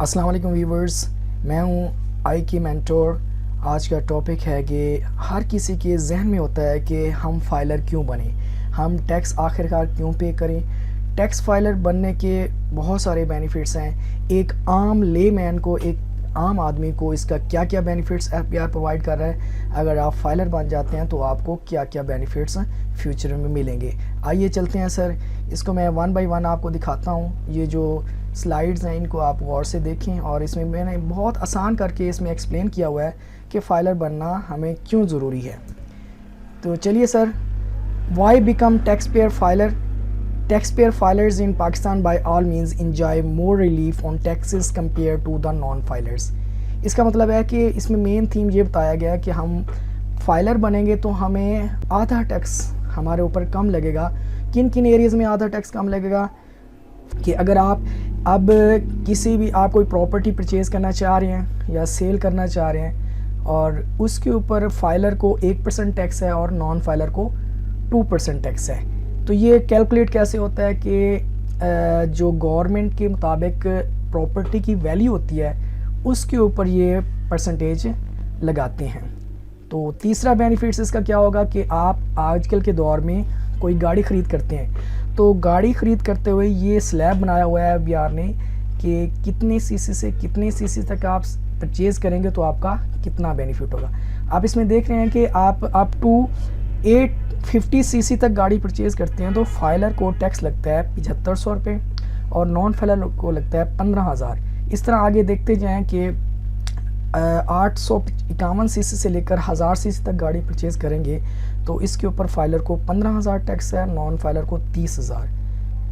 अस्सलाम वालेकुम व्यूवर्स, मैं हूं आई की मेंटोर। आज का टॉपिक है कि हर किसी के जहन में होता है कि हम फाइलर क्यों बने, हम टैक्स आखिरकार क्यों पे करें। टैक्स फाइलर बनने के बहुत सारे बेनिफिट्स हैं। एक आम लेमैन को, एक आम आदमी को इसका क्या क्या बेनिफिट्स एफबीआर प्रोवाइड कर रहा है। अगर आप फाइलर बन जाते हैं तो आपको क्या क्या बेनिफिट्स फ्यूचर में मिलेंगे। आइए चलते हैं सर, इसको मैं वन बाय वन आपको दिखाता हूँ। ये जो स्लाइड्स हैं इनको आप गौर से देखें, और इसमें मैंने बहुत आसान करके इसमें एक्सप्लेन किया हुआ है कि फ़ाइलर बनना हमें क्यों ज़रूरी है। तो चलिए sir, why become tax payer filer. Taxpayer filers in Pakistan by all means enjoy more relief on taxes compared to the non-filers। इसका मतलब है कि इसमें मेन थीम ये बताया गया है कि हम फाइलर बनेंगे तो हमें आधा टैक्स हमारे ऊपर कम लगेगा। किन किन एरियाज़ में आधा टैक्स कम लगेगा कि अगर आप अब किसी भी आप कोई प्रॉपर्टी परचेज़ करना चाह रहे हैं या सेल करना चाह रहे हैं और उसके ऊपर फाइलर को 1% टैक्स है और नॉन फाइलर को 2% टैक्स है, तो ये कैलकुलेट कैसे होता है कि जो गवर्नमेंट के मुताबिक प्रॉपर्टी की वैल्यू होती है उसके ऊपर ये परसेंटेज लगाते हैं। तो तीसरा बेनिफिट्स इसका क्या होगा कि आप आजकल के दौर में कोई गाड़ी ख़रीद करते हैं तो गाड़ी ख़रीद करते हुए ये स्लैब बनाया हुआ है एफबीआर ने कि कितने सीसी से कितने सीसी तक आप परचेज़ करेंगे तो आपका कितना बेनिफिट होगा। आप इसमें देख रहे हैं कि आप अप टू 850 सीसी तक गाड़ी परचेज़ करते हैं तो फाइलर को टैक्स लगता है 7500 रुपये और नॉन फाइलर को लगता है 15,000। इस तरह आगे देखते जाएं कि 851 सीसी से लेकर 1000 सीसी तक गाड़ी परचेज़ करेंगे तो इसके ऊपर फाइलर को 15,000 टैक्स है, नॉन फाइलर को 30,000।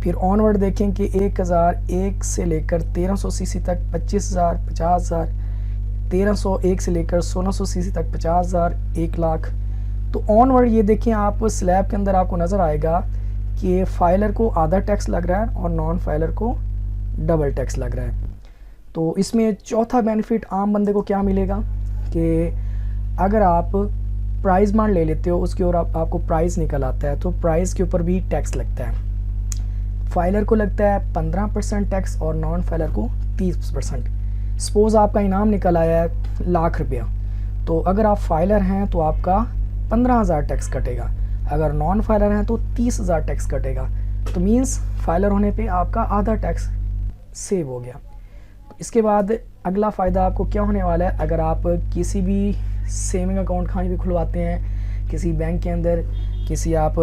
फिर ऑनवर्ड देखें कि 1001 से लेकर 1300 सीसी तक 25,000, 50,000, 1301 से लेकर 1600 सीसी तक 50,000, 1 लाख। तो ऑनवर्ड ये देखें आप स्लैब के अंदर आपको नज़र आएगा कि फाइलर को आधा टैक्स लग रहा है और नॉन फाइलर को डबल टैक्स लग रहा है। तो इसमें चौथा बेनिफिट आम बंदे को क्या मिलेगा कि अगर आप प्राइस बांड ले लेते हो उसके और आपको प्राइस निकल आता है तो प्राइस के ऊपर भी टैक्स लगता है। फाइलर को लगता है 15% टैक्स और नॉन फाइलर को 30%। सपोज़ आपका इनाम निकल आया है ₹1,00,000, तो अगर आप फाइलर हैं तो आपका 15,000 टैक्स कटेगा, अगर नॉन फाइलर हैं तो 30,000 टैक्स कटेगा। तो मींस फाइलर होने पे आपका आधा टैक्स सेव हो गया। इसके बाद अगला फ़ायदा आपको क्या होने वाला है, अगर आप किसी भी सेविंग अकाउंट कहीं भी खुलवाते हैं किसी बैंक के अंदर, किसी आप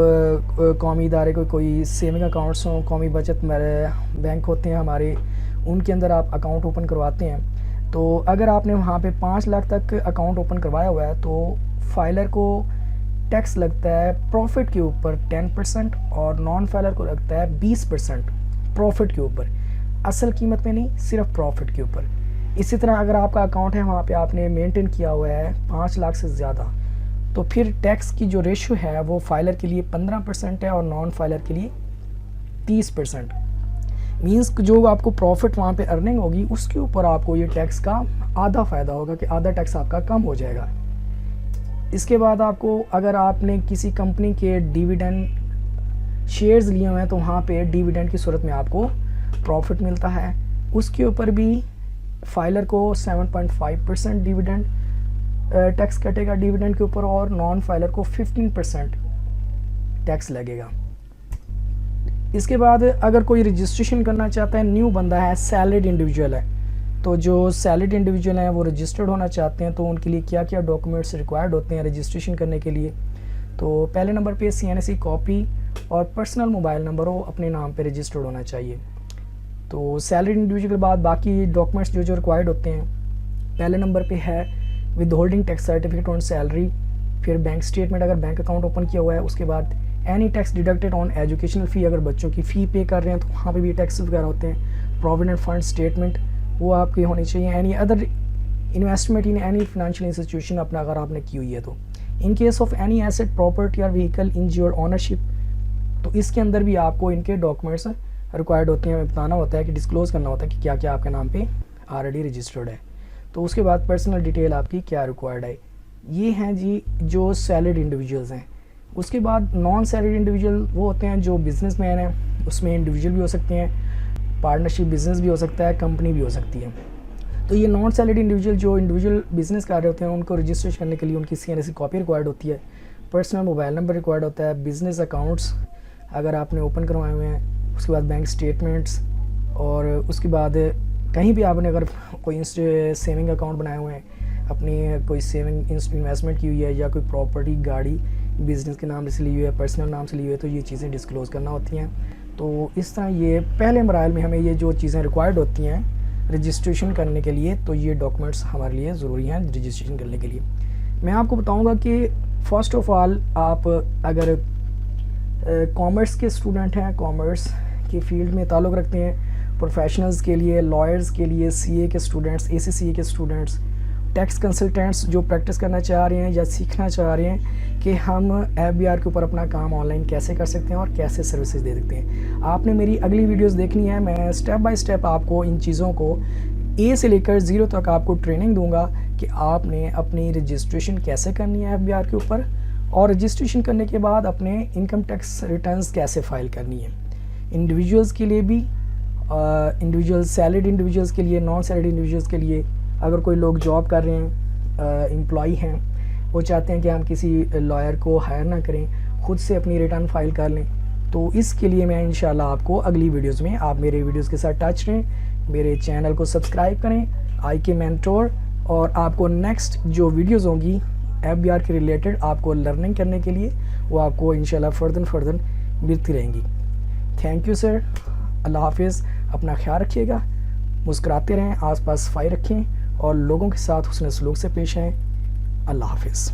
कौमी इदारे को कोई सेविंग अकाउंट्स हों, कौमी बचत बैंक होते हैं हमारे, उनके अंदर आप अकाउंट ओपन करवाते हैं तो अगर आपने वहाँ पे 5 लाख तक अकाउंट ओपन करवाया हुआ है तो फाइलर को टैक्स लगता है प्रॉफिट के ऊपर 10% और नॉन फाइलर को लगता है 20% प्रॉफिट के ऊपर, असल कीमत में नहीं, सिर्फ प्रॉफिट के ऊपर। इसी तरह अगर आपका अकाउंट है वहाँ पे आपने मेंटेन किया हुआ है 5 लाख से ज़्यादा तो फिर टैक्स की जो रेशो है वो फाइलर के लिए 15% है और नॉन फाइलर के लिए 30%। मींस जो आपको प्रॉफिट वहाँ पे अर्निंग होगी उसके ऊपर आपको ये टैक्स का आधा फ़ायदा होगा कि आधा टैक्स आपका कम हो जाएगा। इसके बाद आपको अगर आपने किसी कंपनी के डिविडेंड शेयर्स लिए हुए हैं तो वहाँ पे डिविडेंड की सूरत में आपको प्रॉफिट मिलता है, उसके ऊपर भी फाइलर को 7.5% डिविडेंड टैक्स कटेगा डिविडेंड के ऊपर और नॉन फाइलर को 15% टैक्स लगेगा। इसके बाद अगर कोई रजिस्ट्रेशन करना चाहता है, न्यू बंदा है, सैलरीड इंडिविजुअल है, तो जो सैलरीड इंडिविजुअल हैं वो रजिस्टर्ड होना चाहते हैं तो उनके लिए क्या क्या डॉक्यूमेंट्स रिक्वायर्ड होते हैं रजिस्ट्रेशन करने के लिए। तो पहले नंबर पे CNSE कॉपी और पर्सनल मोबाइल नंबर हो अपने नाम पे रजिस्टर्ड होना चाहिए। तो सैलरीड इंडिविजुअल के बाद बाकी डॉक्यूमेंट्स जो रिक्वायर्ड होते हैं, पहले नंबर पे है withholding tax certificate on salary, फिर बैंक स्टेटमेंट अगर बैंक अकाउंट ओपन किया हुआ है, उसके बाद any tax deducted on educational fee, अगर बच्चों की फ़ी पे कर रहे हैं तो वहाँ पे भी टैक्स वगैरह होते हैं। प्रोविडेंट फंड स्टेटमेंट वो आपकी होनी चाहिए। Any other investment in any financial institution अपना अगर आपने की हुई है तो in case of any asset property और व्हीकल इन योर ओनरशिप, तो इसके अंदर भी आपको इनके डॉक्यूमेंट्स रिक्वायर्ड होते हैं, बताना होता है कि डिस्क्लोज़ करना होता है कि क्या क्या आपके नाम पे ऑलरेडी रजिस्टर्ड है। तो उसके बाद पर्सनल डिटेल आपकी क्या रिक्वायर्ड है। ये हैं जी जो सैलरीड इंडिविजुअल्स हैं। उसके बाद नॉन सैलरीड इंडिविजुअल वो होते हैं जो बिजनेसमैन हैं, उसमें इंडिविजुअल भी हो सकते हैं, पार्टनरशिप बिजनेस भी हो सकता है, कंपनी भी हो सकती है। तो ये नॉन सैलरीड इंडिविजुअल जो इंडिविजुअल बिजनेस कर रहे होते हैं उनको रजिस्ट्रेशन करने के लिए उनकी CNSE कॉपी रिक्वायर्ड होती है, पर्सनल मोबाइल नंबर रिक्वायर्ड होता है, बिज़नेस अकाउंट्स अगर आपने ओपन करवाए हुए हैं, उसके बाद बैंक स्टेटमेंट्स, और उसके बाद कहीं भी आपने अगर कोई सेविंग अकाउंट बनाए हुए हैं, अपनी कोई सेविंग इन्वेस्टमेंट की हुई है, या कोई प्रॉपर्टी गाड़ी बिज़नेस के नाम से ली हुई है, पर्सनल नाम से ली हुई है, तो ये चीज़ें डिस्क्लोज़ करना होती हैं। तो इस तरह ये पहले मराइल में हमें ये जो चीज़ें रिक्वायर्ड होती हैं रजिस्ट्रेशन करने के लिए, तो ये डॉक्यूमेंट्स हमारे लिए ज़रूरी हैं रजिस्ट्रेशन करने के लिए। मैं आपको बताऊंगा कि फ़र्स्ट ऑफ़ ऑल आप अगर कॉमर्स के स्टूडेंट हैं, कॉमर्स की फील्ड में ताल्लुक़ रखते हैं, प्रोफेशनल्स के लिए, लॉयर्स के लिए, CA के स्टूडेंट्स, ACCA के स्टूडेंट्स, टैक्स कंसल्टेंट्स जो प्रैक्टिस करना चाह रहे हैं या सीखना चाह रहे हैं कि हम FBR के ऊपर अपना काम ऑनलाइन कैसे कर सकते हैं और कैसे सर्विसेज दे सकते हैं। आपने मेरी अगली वीडियोस देखनी है, मैं स्टेप बाय स्टेप आपको इन चीज़ों को A से लेकर 0 तक आपको ट्रेनिंग दूंगा कि आपने अपनी रजिस्ट्रेशन कैसे करनी है FBR के ऊपर, और रजिस्ट्रेशन करने के बाद अपने इनकम टैक्स रिटर्न्स कैसे फ़ाइल करनी है, इंडिविजुअल्स के लिए भी, इंडिविजुअल सैलरीड इंडिविजुअल्स के लिए, नॉन सैलरीड इंडिविजुअल्स के लिए, अगर कोई लोग जॉब कर रहे हैं, एम्प्लॉई हैं, वो चाहते हैं कि हम किसी लॉयर को हायर ना करें, ख़ुद से अपनी रिटर्न फाइल कर लें, तो इसके लिए मैं इंशाल्लाह आपको अगली वीडियोस में, आप मेरे वीडियोस के साथ टच रहें, मेरे चैनल को सब्सक्राइब करें IK मेंटोर, और आपको नेक्स्ट जो वीडियोस होंगी FBR के रिलेटेड आपको लर्निंग करने के लिए, वो आपको इंशाल्लाह फर्दर मिलती रहेंगी। थैंक यू सर, अल्लाह हाफिज़, अपना ख्याल रखिएगा, मुस्कुराते रहें, आसपास सफाई रखें और लोगों के साथ हुस्न सलूक से पेश आएँ। अल्लाह हाफिज़।